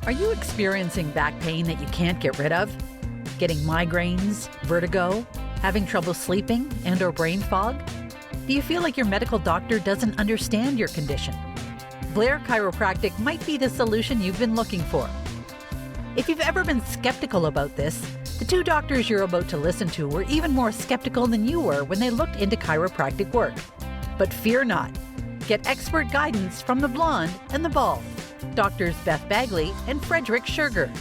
Are you experiencing back pain that you can't get rid of? Getting migraines, vertigo, having trouble sleeping, and/or brain fog? Do you feel like your medical doctor doesn't understand your condition? Blair Chiropractic might be the solution you've been looking for. If you've ever been skeptical about this, the two doctors you're about to listen to were even more skeptical than you were when they looked into chiropractic work. But fear not. Get expert guidance from the blonde and the bald, Doctors Beth Bagley and Frederick Schurger.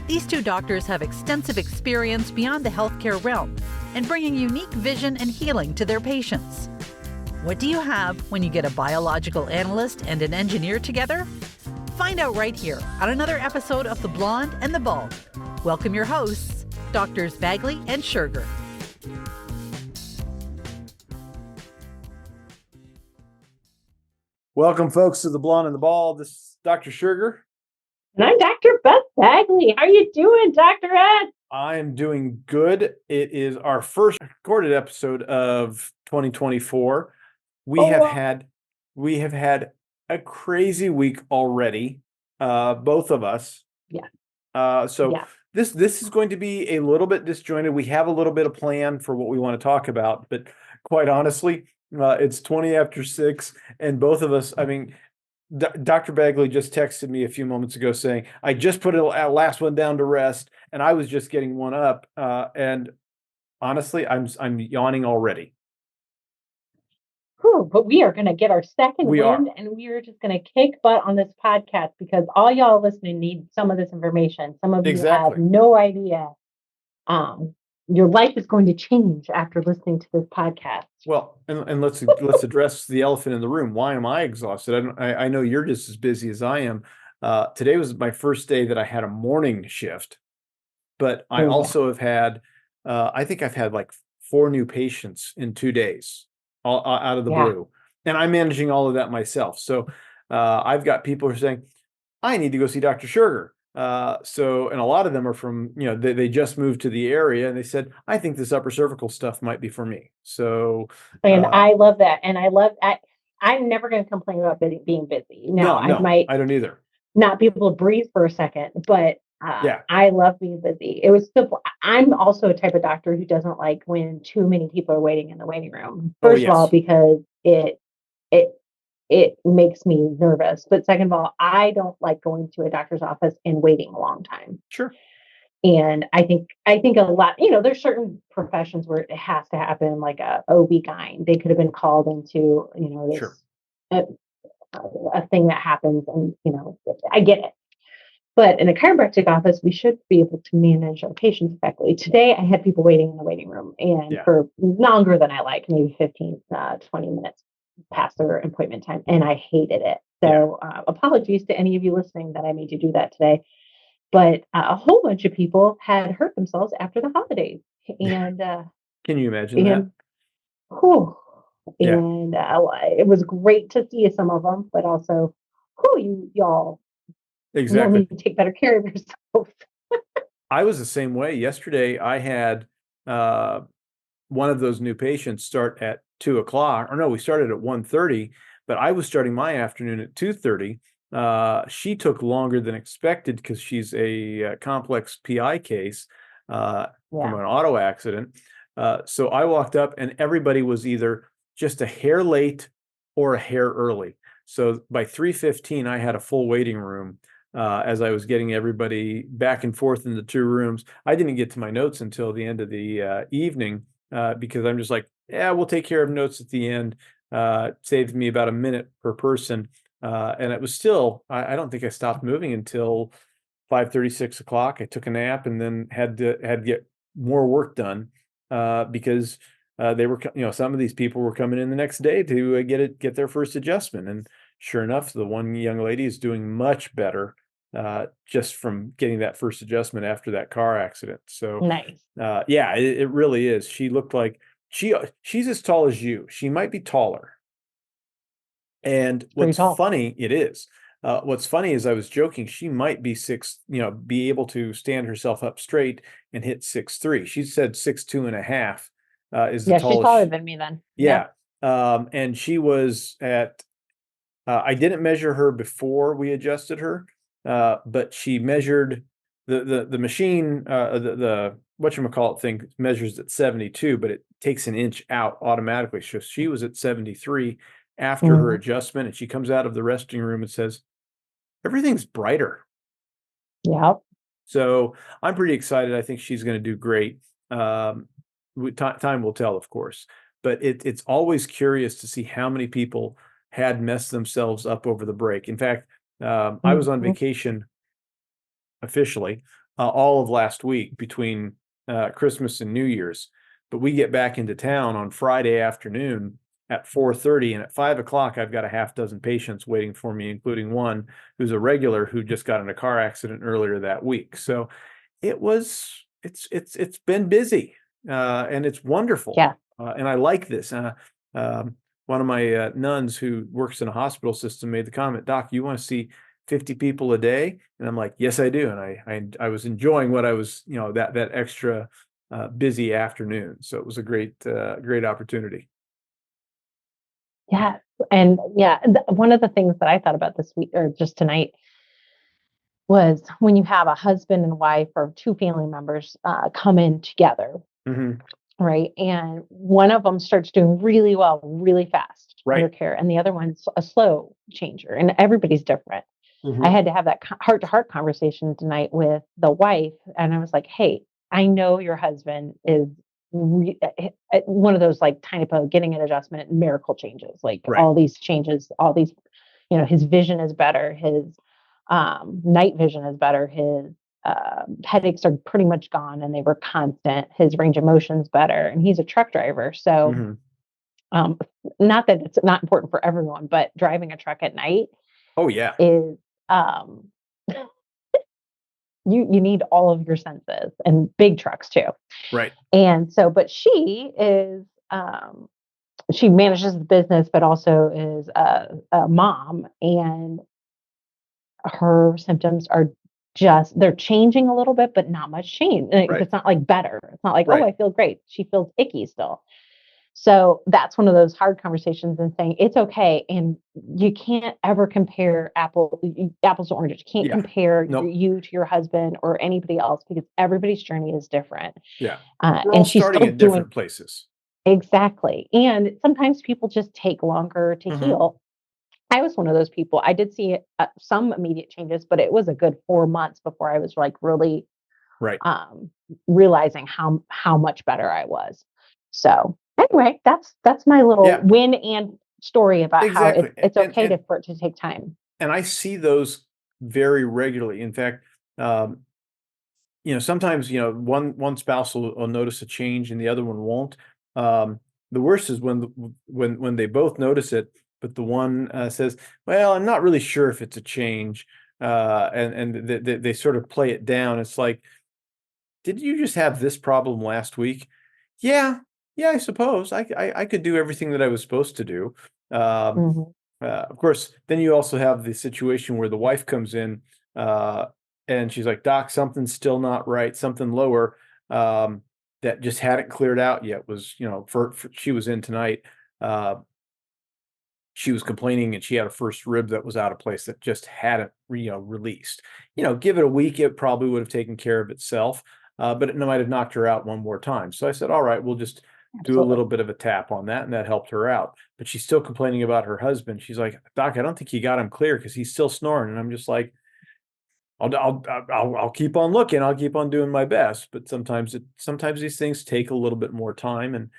These two doctors have extensive experience beyond the healthcare realm and bringing unique vision and healing to their patients. What do you have when you get a biological analyst and an engineer together? Find out right here on another episode of The Blonde and the Bald. Welcome your hosts, Doctors Bagley and Schurger. Welcome, folks, to The Blonde and the Bald. This is Dr. Schurger. And I'm Dr. Beth Bagley. How are you doing, Dr. Ed? I am doing good. It is our first recorded episode of 2024. We have had a crazy week already, both of us. Yeah. This is going to be a little bit disjointed. We have a little bit of plan for what we want to talk about, but quite honestly, it's 20 after 6, and both of us, Dr. Bagley just texted me a few moments ago saying, I just put a last one down to rest, and I was just getting one up. And honestly, I'm yawning already. Whew, but we are going to get our second wind, and we are just going to kick butt on this podcast because all y'all listening need some of this information. Some of you have no idea. Your life is going to change after listening to this podcast. Well, and let's address the elephant in the room. Why am I exhausted? I know you're just as busy as I am. Today was my first day that I had a morning shift, but I also have had, I think I've had like 4 new patients in 2 days, all out of the blue, and I'm managing all of that myself. So I've got people who are saying, I need to go see Dr. Schurger. And a lot of them are from, they just moved to the area, and they said, I think this upper cervical stuff might be for me. So, and I love that. And I'm never going to complain about being busy. No, I don't either. Not be able to breathe for a second, but I love being busy. It was simple. I'm also a type of doctor who doesn't like when too many people are waiting in the waiting room. First of all, because it makes me nervous. But second of all, I don't like going to a doctor's office and waiting a long time. Sure. And I think a lot, there's certain professions where it has to happen, like a OB-GYN. They could have been called into, a thing that happens, and, I get it. But in a chiropractic office, we should be able to manage our patients effectively. Today, I had people waiting in the waiting room and for longer than I like, maybe 15, 20 minutes past their appointment time, and I hated it. So apologies to any of you listening that I made you do that today. But a whole bunch of people had hurt themselves after the holidays. And can you imagine that? And it was great to see some of them, but also, y'all need to take better care of yourself. I was the same way. Yesterday, I had one of those new patients start at 2:00, or no, we started at 1:30, but I was starting my afternoon at 2:30. She took longer than expected because she's a complex PI case from an auto accident. So I walked up, and everybody was either just a hair late or a hair early. So by 3:15, I had a full waiting room as I was getting everybody back and forth in the 2 rooms. I didn't get to my notes until the end of the evening because I'm just like, we'll take care of notes at the end. Saved me about a minute per person. And it was still, I don't think I stopped moving until 5:30, 6 o'clock. I took a nap and then had to get more work done because they were, some of these people were coming in the next day to get their first adjustment. And sure enough, the one young lady is doing much better just from getting that first adjustment after that car accident. So nice. It really is. She looked like she's as tall as you. She might be taller. And what's funny, it is. What's funny is I was joking. She might be be able to stand herself up straight and hit 6'3". She said 6'2.5" is the tallest. She's taller than me then. Yeah. And she was at. I didn't measure her before we adjusted her, but she measured the machine, the whatchamacallit thing measures at 72, but it takes an inch out automatically. So she was at 73 after her adjustment, and she comes out of the resting room and says, everything's brighter. Yeah. So I'm pretty excited. I think she's going to do great. Time will tell, of course, but it's always curious to see how many people had messed themselves up over the break. In fact, I was on vacation officially all of last week between Christmas and New Year's, but we get back into town on Friday afternoon at 4:30, and at 5 o'clock, I've got a half dozen patients waiting for me, including one who's a regular who just got in a car accident earlier that week. So it's been busy, and it's wonderful. Yeah. And I like this. One of my nuns who works in a hospital system made the comment, "Doc, you want to see 50 people a day?" And I'm like, yes, I do. And I was enjoying what I was, that extra busy afternoon. So it was a great opportunity. Yeah. And one of the things that I thought about this week or just tonight was when you have a husband and wife or two family members come in together, right? And one of them starts doing really well, really fast under care, and the other one's a slow changer, and everybody's different. I had to have that heart-to-heart conversation tonight with the wife, and I was like, hey, I know your husband is one of those like type of getting an adjustment miracle changes, like all these changes, all these, his vision is better, his night vision is better, his headaches are pretty much gone and they were constant, his range of motion is better, and he's a truck driver. So not that it's not important for everyone, but driving a truck at night is you need all of your senses, and big trucks too. Right. And so, but she is, she manages the business, but also is a mom, and her symptoms are they're changing a little bit, but not much change. It's not like better. It's not like, oh, I feel great. She feels icky still. So that's one of those hard conversations, and saying it's okay. And you can't ever compare apples to oranges. You can't compare you to your husband or anybody else, because everybody's journey is different. Yeah. And she's starting at different places. Exactly. And sometimes people just take longer to heal. I was one of those people. I did see some immediate changes, but it was a good 4 months before I was like really realizing how much better I was. So anyway, that's my little win and story about how it's okay for it to take time. And I see those very regularly. In fact, sometimes one spouse will notice a change and the other one won't. The worst is when they both notice it, but the one says, "Well, I'm not really sure if it's a change," and they sort of play it down. It's like, did you just have this problem last week? Yeah, I suppose I could do everything that I was supposed to do. Of course, then you also have the situation where the wife comes in and she's like, "Doc, something's still not right. Something lower that just hadn't cleared out yet was, she was in tonight. She was complaining and she had a first rib that was out of place that just hadn't, released. Give it a week, it probably would have taken care of itself. But it might have knocked her out one more time. So I said, all right, we'll just do a little bit of a tap on that. And that helped her out. But she's still complaining about her husband. She's like, "Doc, I don't think you got him clear because he's still snoring." And I'm just like, I'll keep on looking. I'll keep on doing my best. But sometimes these things take a little bit more time. And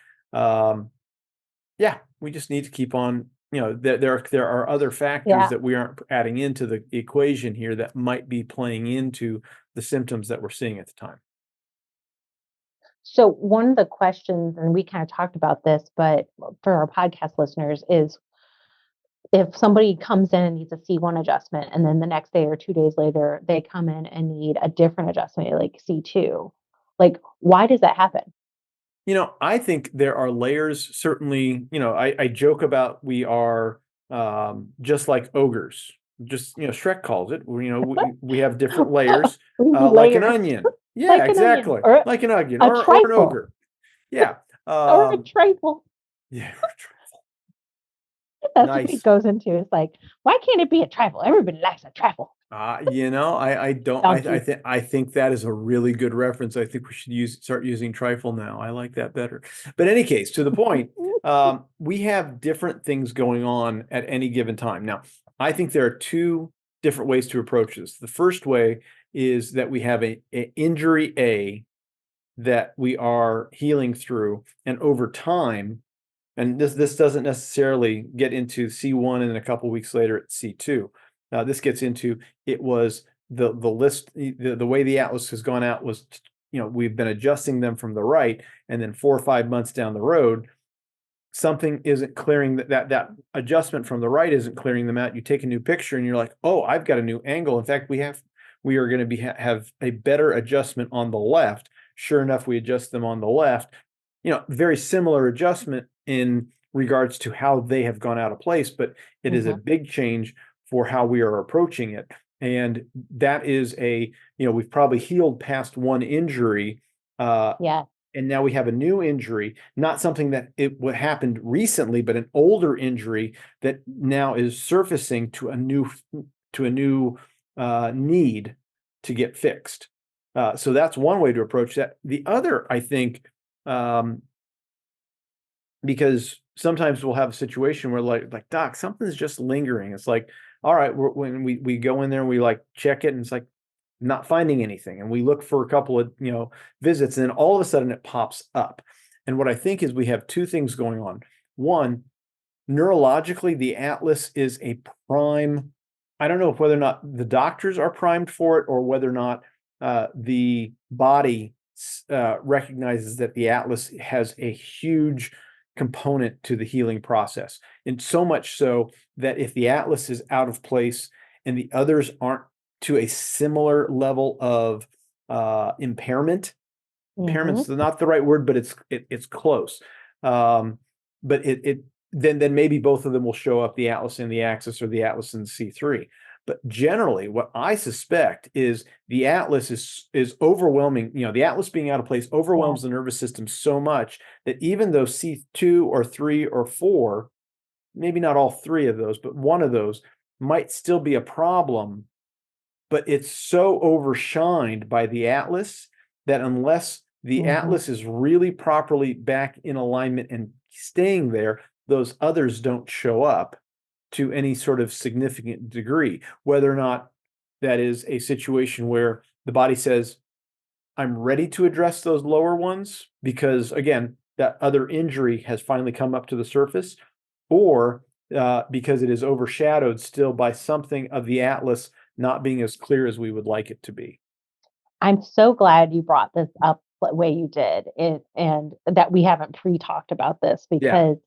we just need to keep on, there are other factors that we aren't adding into the equation here that might be playing into the symptoms that we're seeing at the time. So one of the questions, and we kind of talked about this, but for our podcast listeners, is if somebody comes in and needs a C1 adjustment, and then the next day or 2 days later, they come in and need a different adjustment, like C2, like, why does that happen? I think there are layers. Certainly, I joke about we are just like ogres. Just, Shrek calls it. We have different layers, like an onion. Yeah, like exactly. Onion. Like an onion or an ogre. Yeah. Or a trifle. Yeah. That's what it goes into. It's like, why can't it be a trifle? Everybody likes a trifle. I don't. Donkey. I think that is a really good reference. I think we should start using trifle now. I like that better. But in any case, to the point, we have different things going on at any given time. Now, I think there are two different ways to approach this. The first way is that we have a injury A that we are healing through, and over time, and this doesn't necessarily get into C1 and then a couple weeks later at C2. This gets into it was the list, the way the atlas has gone out was, we've been adjusting them from the right, and then 4 or 5 months down the road, something isn't clearing that adjustment from the right isn't clearing them out. You take a new picture and you're like, oh, I've got a new angle. In fact, we are going to have a better adjustment on the left. Sure enough, we adjust them on the left. Very similar adjustment in regards to how they have gone out of place, but it is a big change for how we are approaching it. And that is we've probably healed past one injury. Yeah. And now we have a new injury, not something that what happened recently, but an older injury that now is surfacing to a new need to get fixed. So that's one way to approach that. The other, I think, because sometimes we'll have a situation where like, doc, something's just lingering. It's like, all right, when we go in there and we check it, and it's like not finding anything, and we look for a couple of visits, and then all of a sudden it pops up. And what I think is we have two things going on. One, neurologically, the atlas is a prime. I don't know whether or not the doctors are primed for it, or whether or not the body recognizes that the atlas has a huge component to the healing process. And so much so that if the atlas is out of place and the others aren't to a similar level of impairment, impairment's not the right word, but it's close. But then maybe both of them will show up, the atlas in the axis or the atlas in C3. But generally, what I suspect is the atlas is overwhelming. The atlas being out of place overwhelms the nervous system so much that even though C2 or 3 or 4, maybe not all three of those, but one of those might still be a problem, but it's so overshined by the atlas that unless the atlas is really properly back in alignment and staying there, those others don't show up to any sort of significant degree. Whether or not that is a situation where the body says, I'm ready to address those lower ones because, again, that other injury has finally come up to the surface, or because it is overshadowed still by something of the atlas not being as clear as we would like it to be. I'm so glad you brought this up the way you did, and that we haven't pre-talked about this, because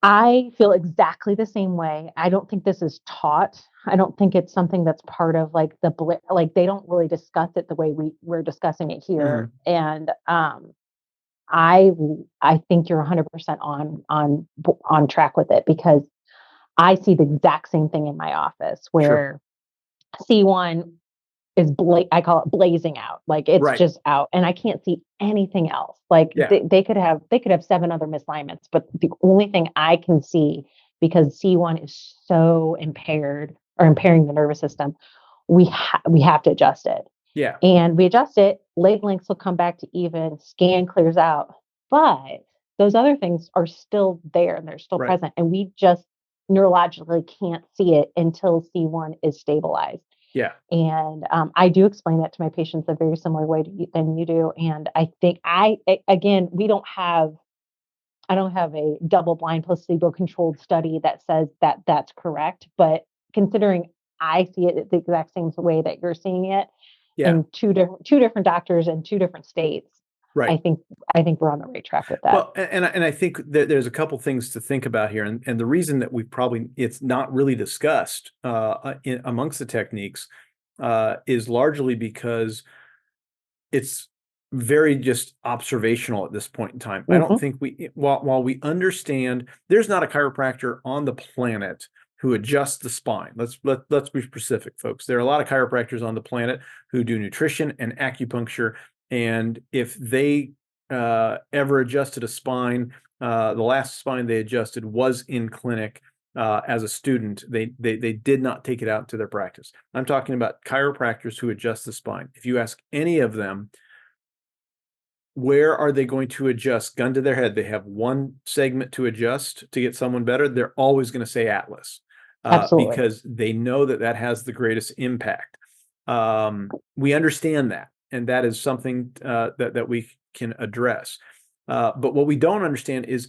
I feel exactly the same way. I don't think this is taught. I don't think it's something that's part of they don't really discuss it the way we're discussing it here. And I think you're 100% on track with it, because I see the exact same thing in my office where C1 is I call it blazing out. Like it's just out, and I can't see anything else. Like they could have 7 other misalignments, but the only thing I can see, because C1 is so impaired or impairing the nervous system, we have to adjust it. Yeah. And we adjust it, leg lengths will come back to even, scan clears out, but those other things are still there and they're still present, and we just neurologically can't see it until C1 is stabilized. Yeah. And I do explain that to my patients a very similar way than you do. And I think again, I don't have a double-blind placebo-controlled study that says that that's correct, but considering I see it the exact same way that you're seeing it, in two different doctors in 2 different states, I think we're on the right track with that. Well, and I think that there's a couple things to think about here, and the reason that it's not really discussed amongst the techniques is largely because it's very just observational at this point in time. I don't think while we understand, there's not a chiropractor on the planet who adjusts the spine. Let's be specific, folks. There are a lot of chiropractors on the planet who do nutrition and acupuncture, and if they ever adjusted a spine, the last spine they adjusted was in clinic. as a student, they did not take it out into their practice. I'm talking about chiropractors who adjust the spine. If you ask any of them, where are they going to adjust? Gun to their head, they have one segment to adjust to get someone better. They're always going to say Atlas, Absolutely. because they know that has the greatest impact. We understand that, and that is something that we can address. But what we don't understand is,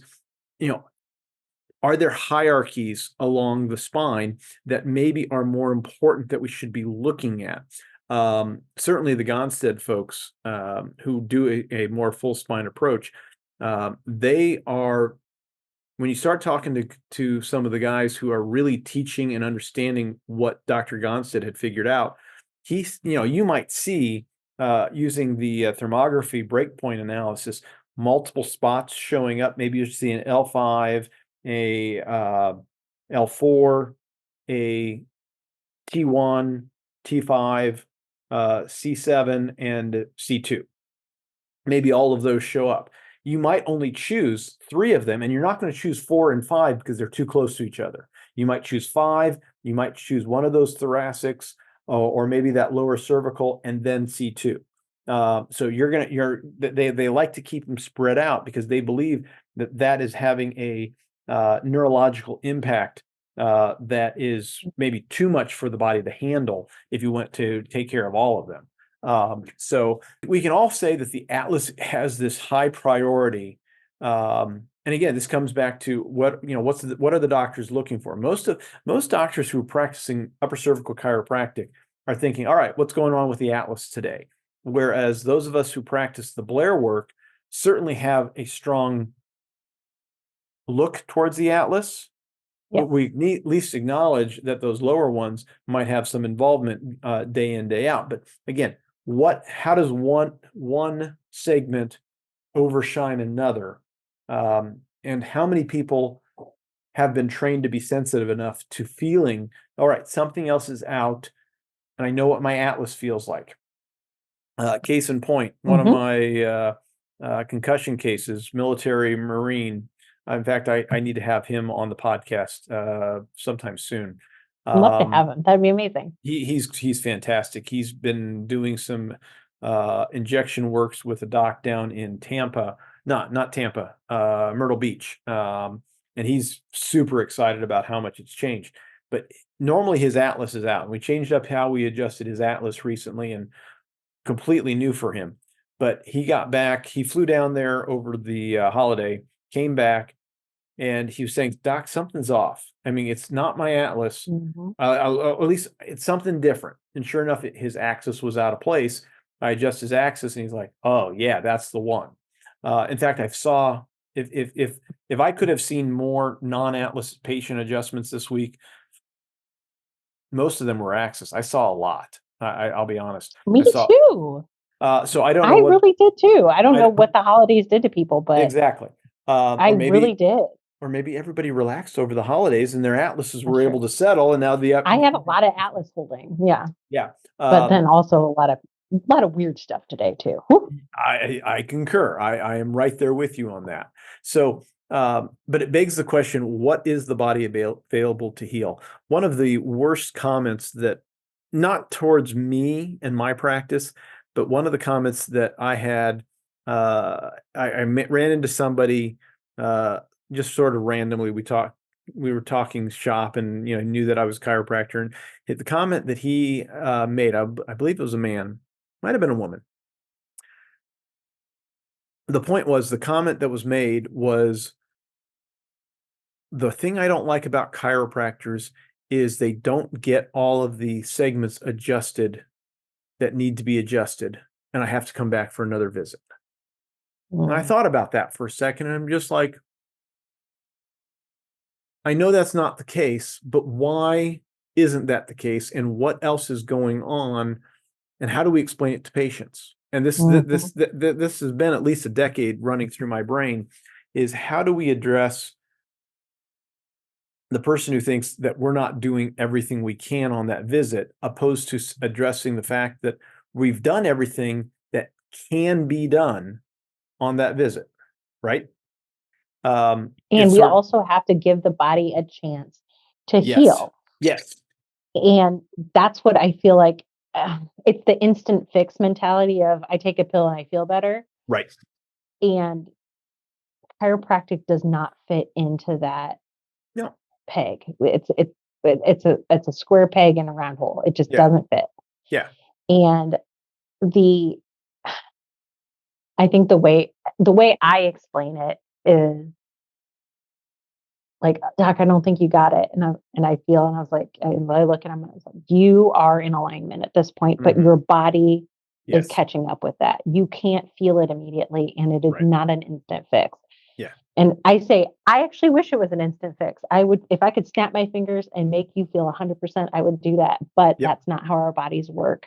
are there hierarchies along the spine that maybe are more important that we should be looking at? Certainly the Gonstead folks, who do a more full spine approach, they are, when you start talking to some of the guys who are really teaching and understanding what Dr. Gonstead had figured out, you might see, using the thermography breakpoint analysis, multiple spots showing up. Maybe you see an L5, a L4, a T1, T5, C7, and C2. Maybe all of those show up. You might only choose 3 of them, and you're not going to choose 4 and 5 because they're too close to each other. You might choose 5. You might choose one of those thoracics, or maybe that lower cervical, and then C2. So they like to keep them spread out because they believe that is having a neurological impact that is maybe too much for the body to handle if you went to take care of all of them. So we can all say that the Atlas has this high priority. And again, this comes back to what are the doctors looking for? Most doctors who are practicing upper cervical chiropractic are thinking, all right, what's going on with the Atlas today? Whereas those of us who practice the Blair work certainly have a strong look towards the Atlas. Yeah. We need at least acknowledge that those lower ones might have some involvement day in, day out. But again, how does one segment overshine another? And how many people have been trained to be sensitive enough to feeling, all right, something else is out, and I know what my Atlas feels like. Case in point, one of my concussion cases, military Marine. In fact, I need to have him on the podcast sometime soon. I'd love to have him. That'd be amazing. He's fantastic. He's been doing some injection works with a doc down in Tampa, not Tampa, Myrtle Beach, and he's super excited about how much it's changed. But normally his Atlas is out. We changed up how we adjusted his Atlas recently, and completely new for him. But he got back. He flew down there over the holiday, came back, and he was saying, Doc, something's off. I mean, it's not my Atlas. At least it's something different. And sure enough, his axis was out of place. I adjust his axis, and he's like, oh, yeah, that's the one. In fact, if I could have seen more non-Atlas patient adjustments this week, most of them were axis. I saw a lot. I'll be honest. Me too. So I don't know. I really did too. I don't know what the holidays did to people, but exactly. I really did. Or maybe everybody relaxed over the holidays and their Atlases were able to settle, and now I have a lot of Atlas holding. Yeah. Yeah. But then also a lot of weird stuff today too. I concur. I am right there with you on that. So, but it begs the question, what is the body available to heal? One of the worst comments that, not towards me and my practice, but one of the comments that I had, I ran into somebody just sort of randomly. We were talking shop, and knew that I was a chiropractor, and the comment that he made, I believe it was a man, might have been a woman. The point was, the comment that was made was, the thing I don't like about chiropractors is they don't get all of the segments adjusted that need to be adjusted, and I have to come back for another visit. And I thought about that for a second, and I'm just like, I know that's not the case, but why isn't that the case? And what else is going on? And how do we explain it to patients? And this has been at least a decade running through my brain, is how do we address the person who thinks that we're not doing everything we can on that visit, opposed to addressing the fact that we've done everything that can be done on that visit, right? And we also have to give the body a chance to Yes. heal. Yes. And that's what I feel like it's the instant fix mentality of I take a pill and I feel better. Right. And chiropractic does not fit into that No. peg. It's a square peg in a round hole. It just doesn't fit. Yeah. And I think the way I explain it is like, doc, I don't think you got it. And I feel, and I was like, and I look at him and I was like, you are in alignment at this point, but your body is catching up with that. You can't feel it immediately, and it is not an instant fix. Yeah. And I say, I actually wish it was an instant fix. I would, if I could snap my fingers and make you feel 100%, I would do that. But that's not how our bodies work.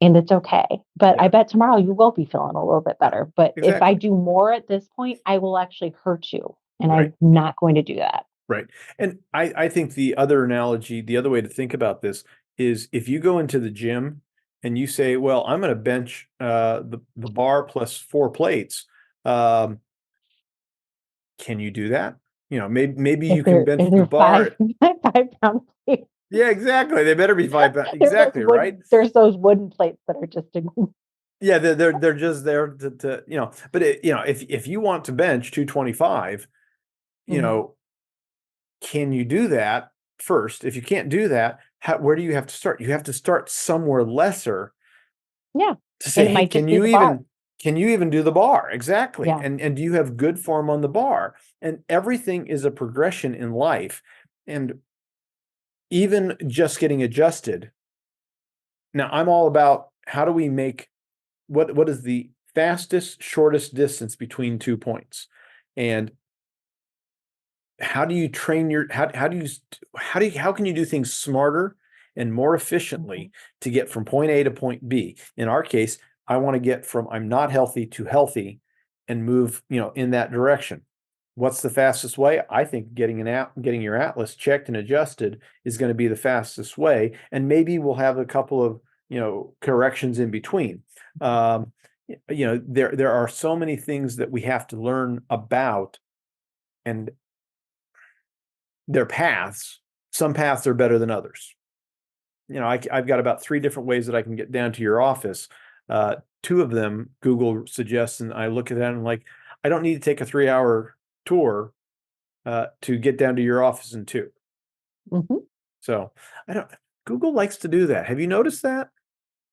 And it's okay. But I bet tomorrow you will be feeling a little bit better. But if I do more at this point, I will actually hurt you. And I'm not going to do that. Right. And I think the other analogy, the other way to think about this is if you go into the gym and you say, well, I'm going to bench the bar plus 4 plates. Can you do that? You know, maybe you can bench the bar. 5 pound plates. Yeah, exactly. They better be 5 pounds. Exactly, right? There's those wooden plates that are just yeah, they're just there to you know, but if you want to bench 225, you know, can you do that first? If you can't do that, where do you have to start? You have to start somewhere lesser. Yeah. To say, hey, can you even do the bar? Exactly. Yeah. And do you have good form on the bar? And everything is a progression in life. And even just getting adjusted. Now, I'm all about how do we make what is the fastest, shortest distance between 2 points? And how do you train how can you do things smarter and more efficiently to get from point A to point B? In our case, I want to get from I'm not healthy to healthy and move, in that direction. What's the fastest way? I think getting your atlas checked and adjusted is going to be the fastest way. And maybe we'll have a couple of, corrections in between. There are so many things that we have to learn about, and their paths. Some paths are better than others. I've got about 3 different ways that I can get down to your office. 2 of them Google suggests, and I look at that and I'm like, I don't need to take a 3-hour tour to get down to your office in 2. So Google likes to do that. Have you noticed that?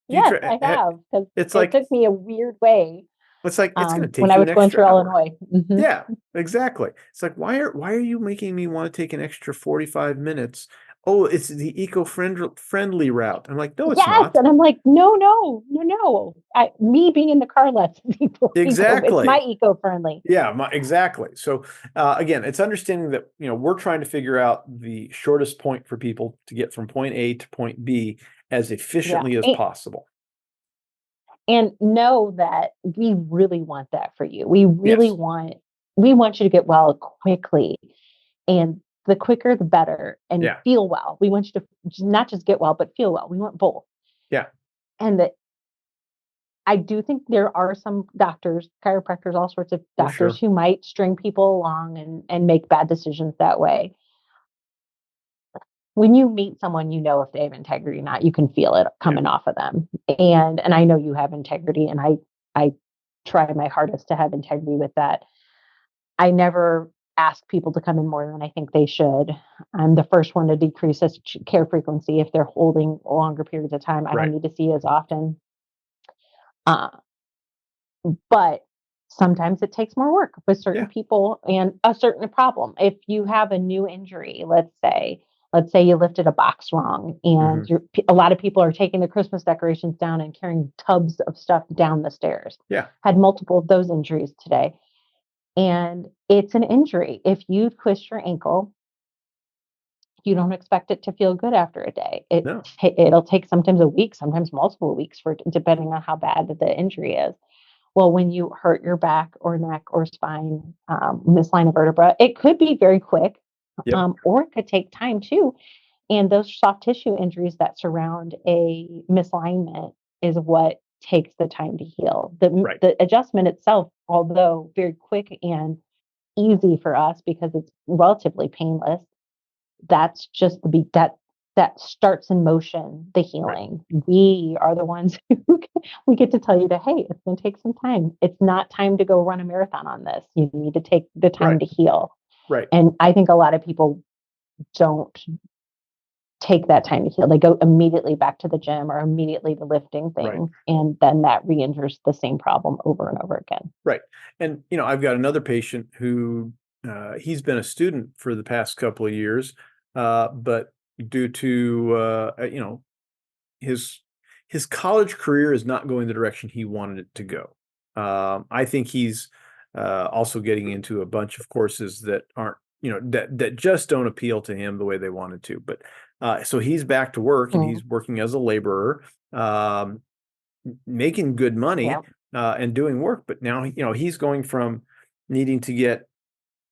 Yes, I have. Because it took me a weird way. It's like it's going to take when you I was an going extra through hour. Illinois. Yeah, exactly. It's like, why are you making me want to take an extra 45 minutes? Oh, it's the eco-friendly route. I'm like, no, it's not. And I'm like, no. Me being in the car less people. Exactly. It's my eco-friendly. Yeah, exactly. So again, it's understanding that, we're trying to figure out the shortest point for people to get from point A to point B as efficiently as possible. And know that we really want that for you. We really want you to get well quickly. And the quicker, the better, and feel well. We want you to not just get well, but feel well. We want both. Yeah. And I do think there are some doctors, chiropractors, all sorts of doctors who might string people along and make bad decisions that way. When you meet someone, if they have integrity or not. You can feel it coming off of them. And I know you have integrity, and I try my hardest to have integrity with that. I never ask people to come in more than I think they should. I'm the first one to decrease care frequency if they're holding longer periods of time. I don't need to see as often. But sometimes it takes more work with certain people and a certain problem. If you have a new injury, let's say you lifted a box wrong, and a lot of people are taking the Christmas decorations down and carrying tubs of stuff down the stairs. Yeah. Had multiple of those injuries today. And it's an injury. If you twist your ankle, you don't expect it to feel good after a day. It'll take sometimes a week, sometimes multiple weeks depending on how bad the injury is. Well, when you hurt your back or neck or spine, misline of vertebra, it could be very quick, or it could take time too. And those soft tissue injuries that surround a misalignment is what takes the time to heal. The adjustment itself, although very quick and easy for us because it's relatively painless, that's just the beat that starts in motion the healing. Right. We are the ones who we get to tell you that, hey, it's going to take some time. It's not time to go run a marathon on this. You need to take the time to heal. Right. And I think a lot of people don't take that time to heal. They go immediately back to the gym or immediately to lifting things. Right. And then that re-injures the same problem over and over again. Right. And, I've got another patient who he's been a student for the past couple of years, but due to, his college career is not going the direction he wanted it to go. I think he's also getting into a bunch of courses that aren't, that just don't appeal to him the way they wanted to. But so he's back to work and he's working as a laborer, making good money and doing work. But now, he's going from needing to get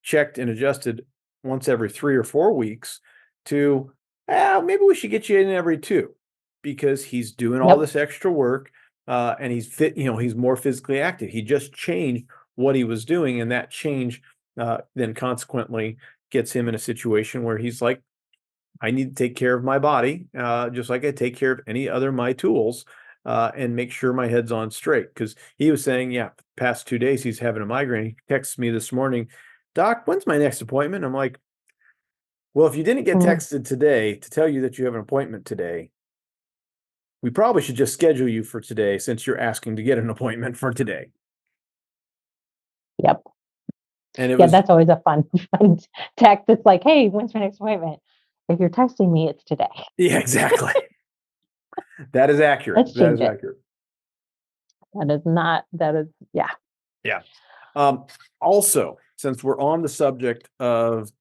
checked and adjusted once every 3 or 4 weeks to maybe we should get you in every 2, because he's doing all this extra work and he's fit, he's more physically active. He just changed what he was doing, and that change then consequently gets him in a situation where he's like, I need to take care of my body just like I take care of any other my tools and make sure my head's on straight. Because he was saying, past 2 days he's having a migraine. He texts me this morning, Doc, when's my next appointment? I'm like, well, if you didn't get texted today to tell you that you have an appointment today, we probably should just schedule you for today, since you're asking to get an appointment for today. Yep. And that's always a fun text. It's like, hey, when's my next appointment? If you're texting me, it's today. Yeah, exactly. That is accurate. Let's change it. Accurate. Yeah. Yeah. Also, since we're on the subject of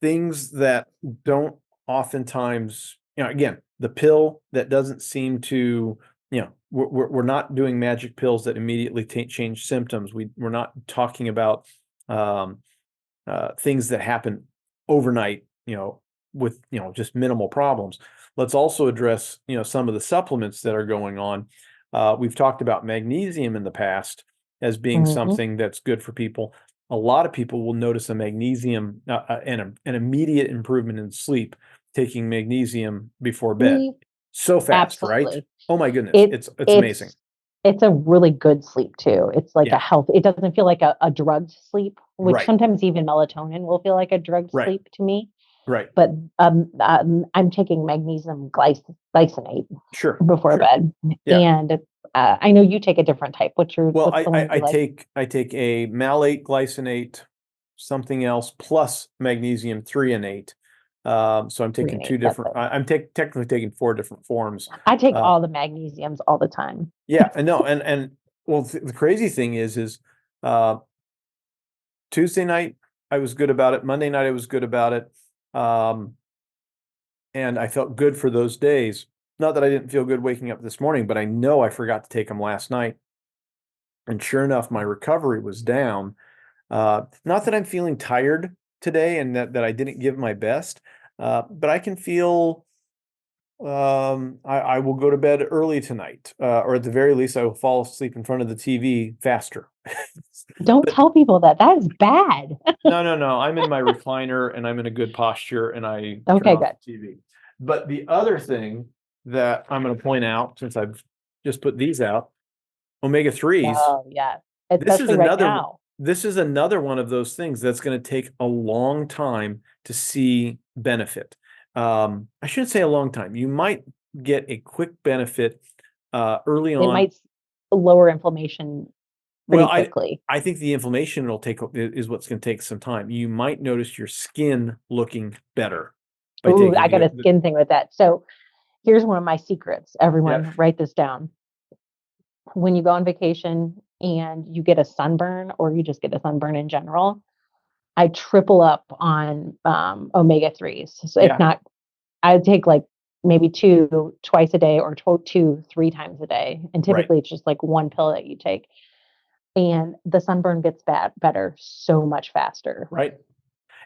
things that don't oftentimes, again, the pill that doesn't seem to, we're not doing magic pills that immediately change symptoms. We're not talking about things that happen overnight, with, just minimal problems. Let's also address, some of the supplements that are going on. We've talked about magnesium in the past as being something that's good for people. A lot of people will notice a magnesium and an immediate improvement in sleep taking magnesium before bed. So fast, right? Oh my goodness. It's amazing. It's a really good sleep too. It's like a health. It doesn't feel like a drugged sleep, which sometimes even melatonin will feel like a drugged sleep to me. Right. But I'm taking magnesium glycinate before bed. Yeah. And I know you take a different type. What's the one I take a malate glycinate, something else, plus magnesium threonate. So I'm taking 2 different. I'm technically taking 4 different forms. I take all the magnesiums all the time. Yeah, I know. And well, the crazy thing is Tuesday night I was good about it. Monday night I was good about it. And I felt good for those days. Not that I didn't feel good waking up this morning, but I know I forgot to take them last night. And sure enough, my recovery was down. Not that I'm feeling tired today and that I didn't give my best, but I can feel I will go to bed early tonight, or at the very least, I will fall asleep in front of the TV faster. Don't tell people that. That is bad. No. I'm in my recliner and I'm in a good posture and I turn off the TV. But the other thing that I'm going to point out, since I've just put these out, omega-3s. Oh, yeah. Especially right now. This is another one of those things that's going to take a long time to see benefit. I shouldn't say a long time. You might get a quick benefit early on. It might lower inflammation pretty quickly. I think the inflammation is what's going to take some time. You might notice your skin looking better. I got a skin thing with that. So here's one of my secrets. Everyone, write this down. When you go on vacation and you get a sunburn, or you just get a sunburn in general, I triple up on omega-3s. So if not, I take like maybe 2 twice a day or 2 3 times a day. And typically it's just like 1 pill that you take. And the sunburn gets better so much faster. Right.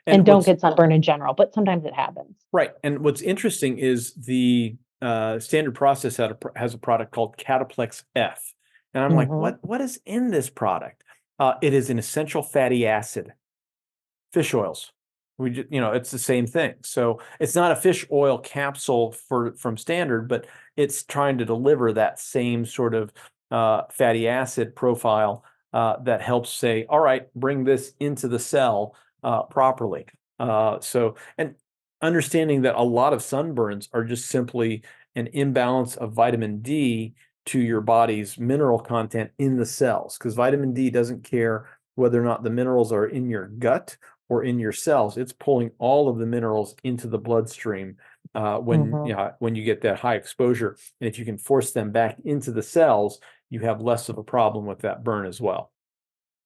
And don't get sunburn in general, but sometimes it happens. Right. And what's interesting is the Standard Process has a product called Cataplex F. And I'm like, what is in this product? It is an essential fatty acid, fish oils, it's the same thing. So it's not a fish oil capsule from Standard, but it's trying to deliver that same sort of fatty acid profile that helps say, all right, bring this into the cell properly. And understanding that a lot of sunburns are just simply an imbalance of vitamin D to your body's mineral content in the cells, because vitamin D doesn't care whether or not the minerals are in your gut or in your cells. It's pulling all of the minerals into the bloodstream when you get that high exposure. And if you can force them back into the cells, you have less of a problem with that burn as well.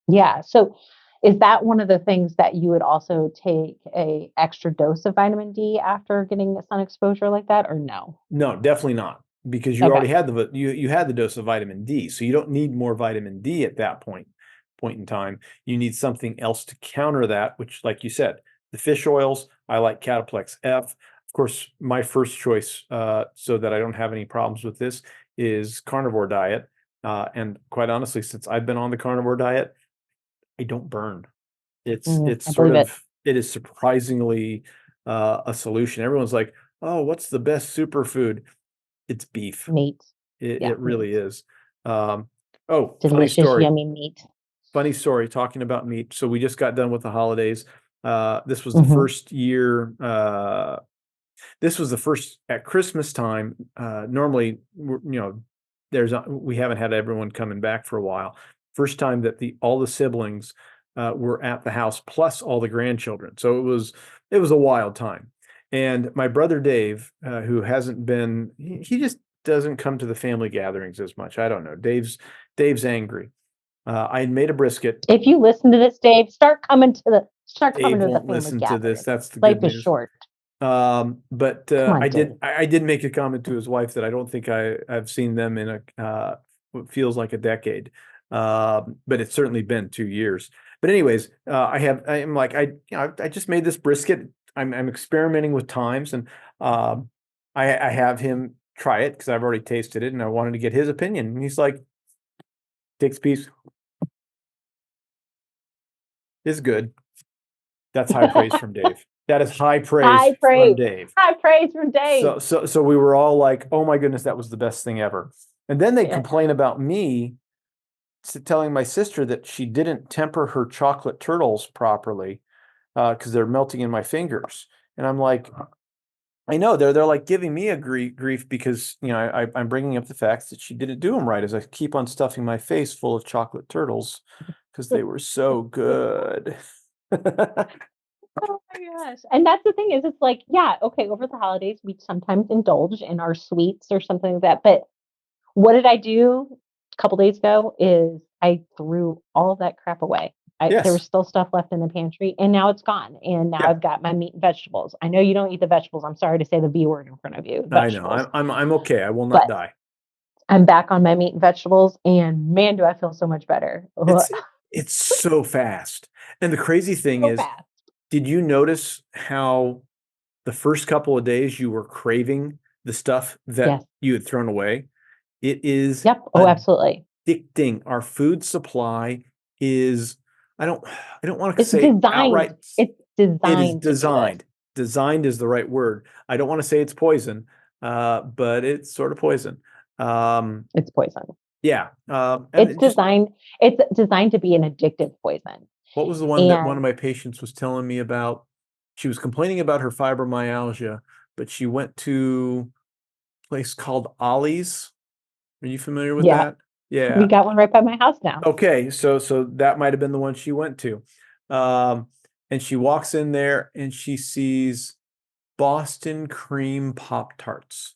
Yeah. So is that one of the things that you would also take a extra dose of vitamin D after getting sun exposure like that, or no? No, definitely not, because you already had you had the dose of vitamin D, so you don't need more vitamin D at that point in time. You need something else to counter that, which, like you said, the fish oils. I like Cataplex F. Of course, my first choice, so that I don't have any problems with this, is carnivore diet. And quite honestly, since I've been on the carnivore diet, I don't burn. It is surprisingly a solution. Everyone's like, oh, what's the best superfood? It's beef. Meat. It really is. Oh, delicious, funny story. yummy meat. Funny story, talking about meat. So we just got done with the holidays. This was the first year. This was the first at Christmas time. Normally, we haven't had everyone coming back for a while. First time that all the siblings were at the house, plus all the grandchildren. So it was a wild time. And my brother Dave, who hasn't been, he just doesn't come to the family gatherings as much. I don't know. Dave's angry. I had made a brisket. If you listen to this, Dave, start coming to the Dave family won't listen to this. That's the Life good is news. short. But on, I did make a comment to his wife that I don't think I've seen them in what feels like a decade. But it's certainly been 2 years. But anyways, I just made this brisket. I'm experimenting with times, and I have him try it because I've already tasted it, and I wanted to get his opinion. And he's like, takes a piece. It's good. That's high praise from Dave. That is high praise from Dave. High praise from Dave. So we were all like, oh my goodness, that was the best thing ever. And then they complain about me telling my sister that she didn't temper her chocolate turtles properly because they're melting in my fingers. And I'm like, I know they're like giving me a grief because I'm bringing up the fact that she didn't do them right as I keep on stuffing my face full of chocolate turtles because they were so good. Oh my gosh. And that's the thing is, it's like, yeah, okay, over the holidays, we sometimes indulge in our sweets or something like that. But what did I do a couple days ago is I threw all of that crap away. There was still stuff left in the pantry, and now it's gone. And now I've got my meat and vegetables. I know you don't eat the vegetables. I'm sorry to say the B word in front of you. Vegetables. I know. I'm okay. I will not die. I'm back on my meat and vegetables, and man, do I feel so much better. It's so fast. And the crazy thing is, did you notice how the first couple of days you were craving the stuff that you had thrown away? It is absolutely addicting. Our food supply is, I don't want to say outright. It's designed. It is designed. Designed is the right word. I don't want to say it's poison, but it's sort of poison. It's poison. Yeah. It's designed to be an addictive poison. What was the one that one of my patients was telling me about? She was complaining about her fibromyalgia, but she went to a place called Ollie's. Are you familiar with that? Yeah. We got one right by my house now. Okay. So that might have been the one she went to. And she walks in there and she sees Boston cream Pop-Tarts.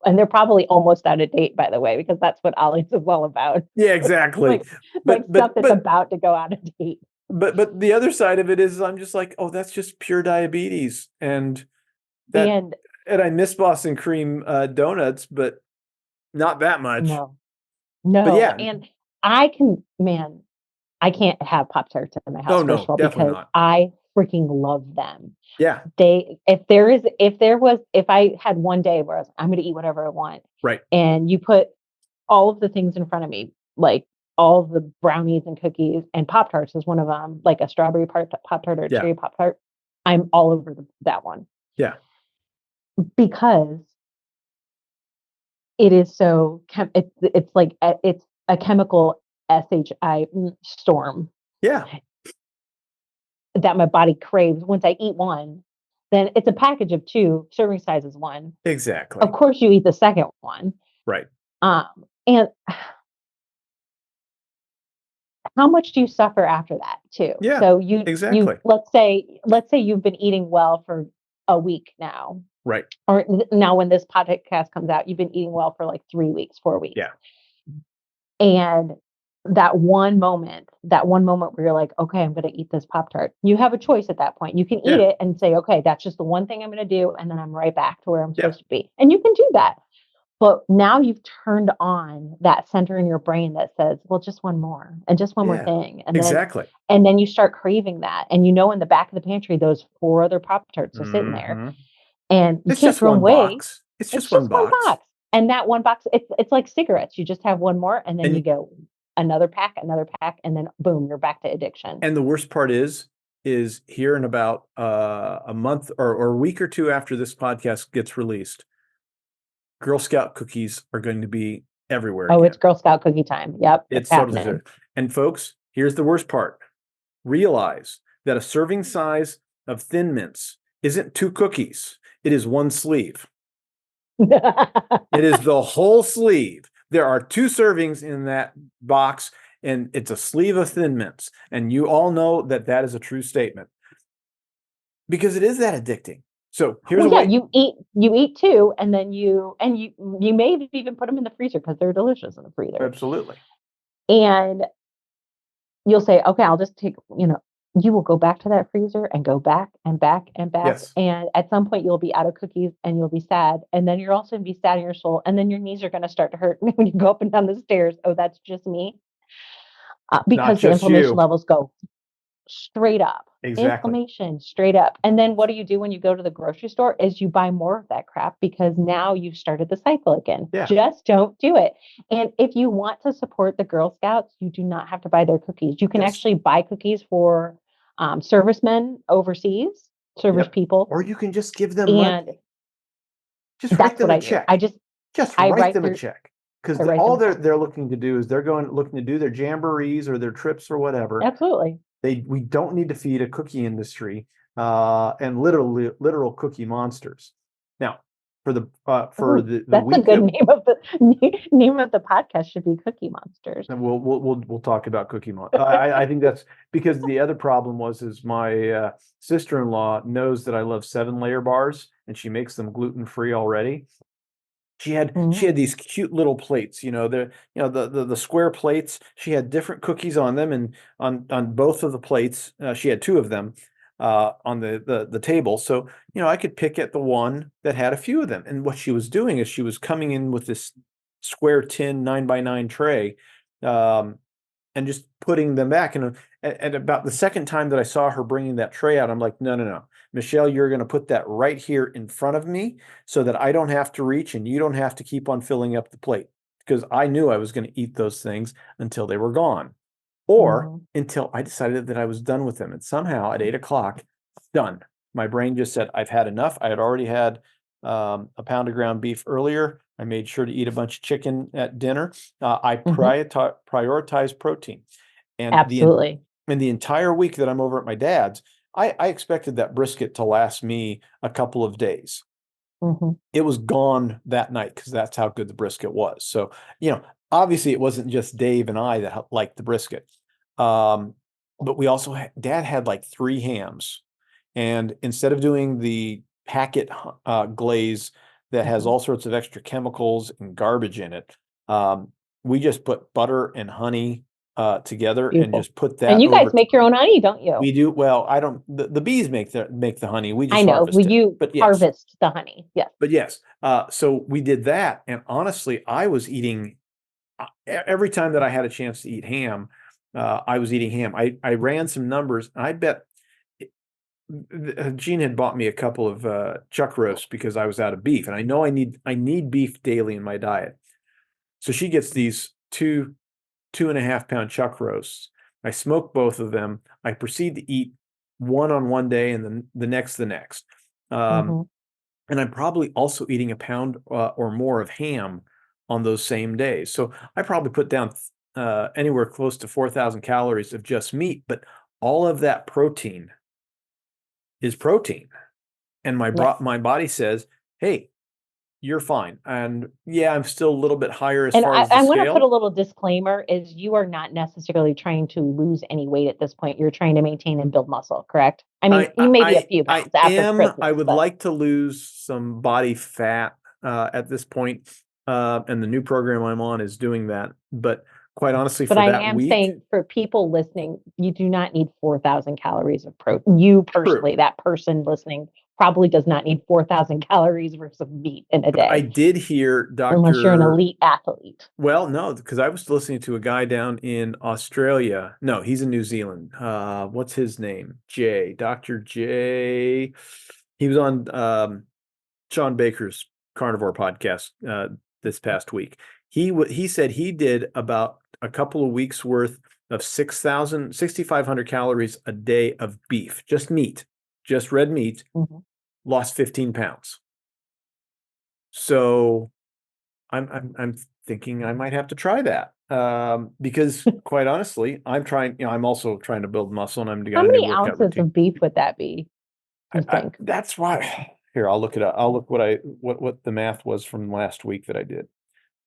And they're probably almost out of date, by the way, because that's what Ollie's is all about. Yeah, exactly. But stuff that's about to go out of date. But the other side of it is I'm just like, oh, that's just pure diabetes. And I miss Boston cream donuts, but not that much. No. But yeah. And I can't have Pop-Tarts in my house, first of all, because I freaking love them. Yeah. If I had one day where I'm going to eat whatever I want. Right. And you put all of the things in front of me, like all the brownies and cookies, and Pop-Tarts is one of them, like a strawberry Pop-Tart or a cherry Pop-Tart. I'm all over that one. Yeah. Because it is so, it's like, it's a chemical SHI storm. Yeah. That my body craves. Once I eat one, then it's a package of 2, serving size is 1. Exactly. Of course you eat the second one. Right. And how much do you suffer after that too? Yeah, So you exactly. let's say you've been eating well for a week now. Right. Or now when this podcast comes out, you've been eating well for like 3 weeks, 4 weeks. Yeah. And that one moment where you're like, okay, I'm going to eat this Pop-Tart. You have a choice at that point. You can eat it and say, okay, that's just the one thing I'm going to do. And then I'm right back to where I'm supposed to be. And you can do that. But now you've turned on that center in your brain that says, well, just one more and just one more thing. And then you start craving that. And in the back of the pantry, those 4 other Pop-Tarts are sitting there. And you can't throw them away. It's just one box. And that one box, it's like cigarettes. You just have one more and then you go another pack, and then boom, you're back to addiction. And the worst part is here in about a month or a week or 2 after this podcast gets released, Girl Scout cookies are going to be everywhere. Oh, again. It's Girl Scout cookie time. Yep. It's happening. And folks, here's the worst part. Realize that a serving size of Thin Mints isn't 2 cookies. It is 1 sleeve. It is the whole sleeve. There are 2 servings in that box, and it's a sleeve of Thin Mints. And you all know that is a true statement because it is that addicting. So here's you eat 2, and then you may even put them in the freezer because they're delicious in the freezer. Absolutely. And you'll say, okay, I'll just take, you will go back to that freezer and go back and back and back. Yes. And at some point you'll be out of cookies and you'll be sad. And then you're also going to be sad in your soul. And then your knees are going to start to hurt when you go up and down the stairs. Oh, that's just me. Because the inflammation levels go straight up. Exactly. Inflammation straight up. And then what do you do when you go to the grocery store is you buy more of that crap because now you've started the cycle again. Yeah. Just don't do it. And if you want to support the Girl Scouts, you do not have to buy their cookies. You can actually buy cookies for servicemen overseas, people. Or you can just give them money. Just write them a check. I write them a check. Because all they're looking to do is looking to do their jamborees or their trips or whatever. Absolutely. We don't need to feed a cookie industry and literal cookie monsters. Now, that's a good name of the podcast should be Cookie Monsters. And we'll talk about Cookie Monsters. I think that's because the other problem is my sister-in-law knows that I love 7-layer bars and she makes them gluten-free already. She had these cute little plates, the square plates. She had different cookies on them, and on both of the plates, she had 2 of them on the table. So I could pick at the one that had a few of them. And what she was doing is she was coming in with this square tin 9x9 tray, and just putting them back. And at about the second time that I saw her bringing that tray out, I'm like, no. Michelle, you're going to put that right here in front of me so that I don't have to reach and you don't have to keep on filling up the plate, because I knew I was going to eat those things until they were gone or until I decided that I was done with them. And somehow at 8:00, done. My brain just said, I've had enough. I had already had a pound of ground beef earlier. I made sure to eat a bunch of chicken at dinner. I prioritize protein. And absolutely. The entire week that I'm over at my dad's, I expected that brisket to last me a couple of days. It was gone that night because that's how good the brisket was. So, obviously it wasn't just Dave and I that liked the brisket. But we also Dad had like 3 hams. And instead of doing the packet glaze that has all sorts of extra chemicals and garbage in it, we just put butter and honey together. Beautiful. And just put that. And you guys make your own honey, don't you? We do. Well, I don't. The bees make the honey. We just harvest the honey. Yes. But yes. So we did that, and honestly, I was eating every time that I had a chance to eat ham. I was eating ham. I ran some numbers, and I bet Jean had bought me a couple of chuck roasts because I was out of beef, and I know I need beef daily in my diet. So she gets these 2 2.5 pound chuck roasts. I smoke both of them. I proceed to eat one on one day and then the next. And I'm probably also eating a pound or more of ham on those same days. So I probably put down anywhere close to 4,000 calories of just meat, but all of that protein is protein. And my body says, hey, you're fine. And yeah, I'm still a little bit higher as far as the I want to scale. put a little disclaimer is you are not necessarily trying to lose any weight at this point. You're trying to maintain and build muscle, correct? I mean, you may be a few pounds after Christmas. I would like to lose some body fat at this point. And the new program I'm on is doing that. But quite honestly, but I am saying for people listening, you do not need 4,000 calories of protein. You personally, that person listening probably does not need 4,000 calories worth of meat in a day. I did hear unless you're an elite athlete. Well, no, because I was listening to a guy down in Australia. No, he's in New Zealand. What's his name? Dr. J. He was on Sean Baker's Carnivore podcast this past week. He said he did about a couple of weeks worth of 6,500 calories a day of beef, just meat, just red meat, lost 15 pounds. So I'm thinking I might have to try that because quite honestly, I'm also trying to build muscle and I'm doing how many ounces of beef would that be? That's why here, I'll look it up. I'll look what the math was from last week that I did.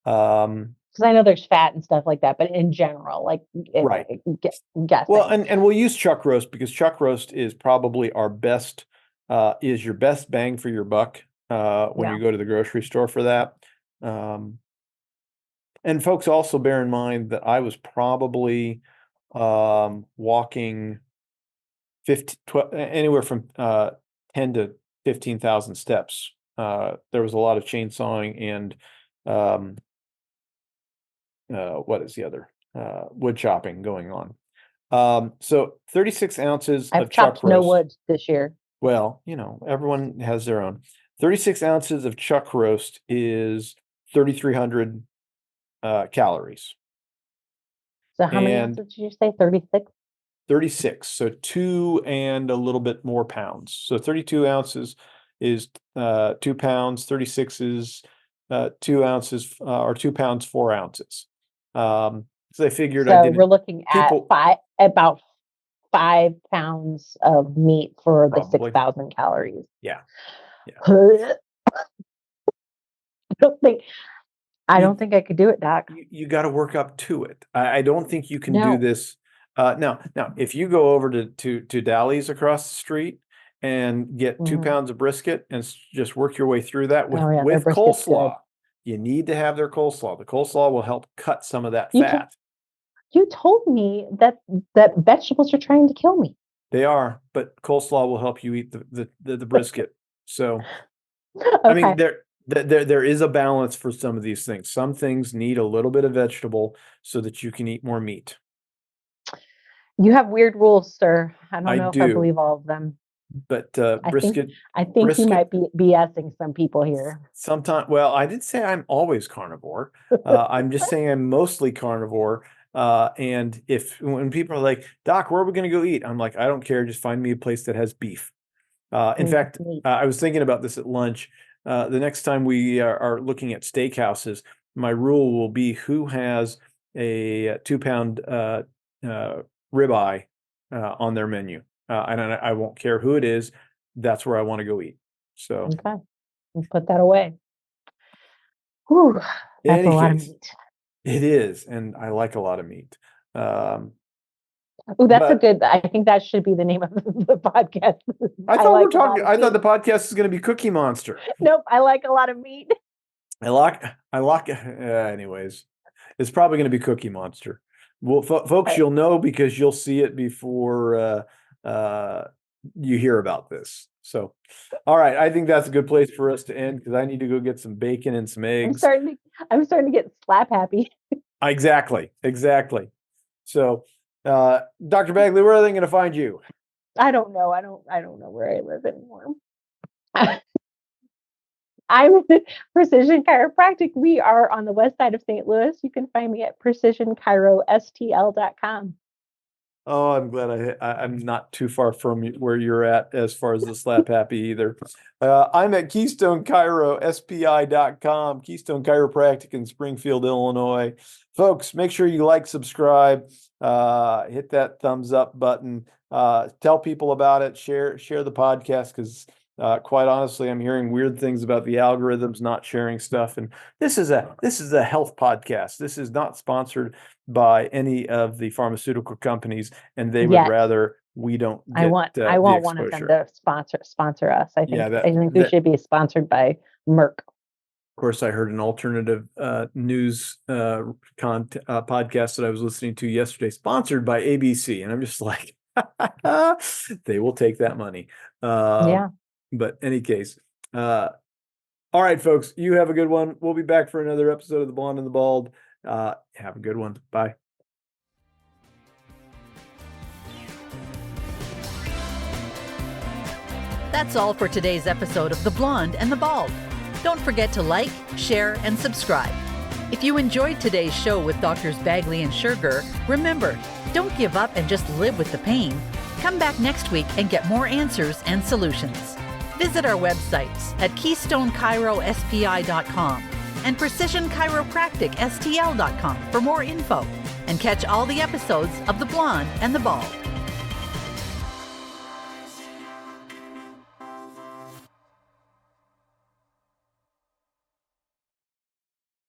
Because I know there's fat and stuff like that, but in general, like right. Guessing. Well, and we'll use chuck roast because chuck roast is probably our best, is your best bang for your buck when you go to the grocery store for that. And folks also bear in mind that I was probably walking 12, anywhere from 10 to 15,000 steps. There was a lot of chainsawing and what is the other? Wood chopping going on. So 36 ounces of chuck roast. No wood this year. Well, everyone has their own. 36 ounces of chuck roast is 3,300 calories. So how many ounces did you say? 36? 36. So 2 and a little bit more pounds. So 32 ounces is 2 pounds. 36 is 2 ounces or 2 pounds, 4 ounces. So I figured we're looking at about 5 pounds of meat for the 6,000 calories. Yeah. I don't think I could do it, Doc. You got to work up to it. I don't think you can do this. Now, if you go over to Dally's across the street and get 2 pounds of brisket and just work your way through that with coleslaw, you need to have their coleslaw. The coleslaw will help cut some of that fat. You told me that vegetables are trying to kill me. They are, but coleslaw will help you eat the brisket. So, okay. I mean, there is a balance for some of these things. Some things need a little bit of vegetable so that you can eat more meat. You have weird rules, sir. I don't know if I believe all of them. But brisket. I think you might be BSing some people here. Sometimes, well, I didn't say I'm always carnivore. I'm just saying I'm mostly carnivore. And when people are like, Doc, where are we going to go eat? I'm like, I don't care. Just find me a place that has beef. In fact, I was thinking about this at lunch. The next time we are looking at steakhouses, my rule will be who has a 2 pound ribeye on their menu. And I won't care who it is. That's where I want to go eat. So okay, we'll put that away. Whew, that's a lot of meat. It is, and I like a lot of meat. Oh, that's a good. I think that should be the name of the podcast. I thought the podcast is going to be Cookie Monster. Nope, I like a lot of meat. Anyways, it's probably going to be Cookie Monster. Well, folks, you'll know because you'll see it before you hear about this. So, all right, I think that's a good place for us to end because I need to go get some bacon and some eggs. I'm starting to get slap happy. Exactly. So, Dr. Bagley, where are they going to find you? I don't know. I don't know where I live anymore. I'm Precision Chiropractic. We are on the west side of St. Louis. You can find me at precisionchirostl.com. Oh, I'm glad I'm not too far from where you're at as far as the slap happy either. I'm at KeystoneChiroSPI.com, Keystone Chiropractic in Springfield, Illinois. Folks, make sure you like, subscribe, hit that thumbs up button, tell people about it, share the podcast, because quite honestly, I'm hearing weird things about the algorithms not sharing stuff. And this is a health podcast. This is not sponsored by any of the pharmaceutical companies, and they would rather we don't get I want one of them to sponsor us. I think we should be sponsored by Merck. Of course, I heard an alternative news podcast that I was listening to yesterday, sponsored by ABC, and I'm just like, they will take that money. But any case, all right, folks, you have a good one. We'll be back for another episode of The Blonde and the Bald. Have a good one. Bye. That's all for today's episode of The Blonde and the Bald. Don't forget to like, share, and subscribe. If you enjoyed today's show with Doctors Bagley and Schurger, remember, don't give up and just live with the pain. Come back next week and get more answers and solutions. Visit our websites at KeystoneChiroSPI.com and PrecisionChiropracticSTL.com for more info, and catch all the episodes of The Blonde and the Bald.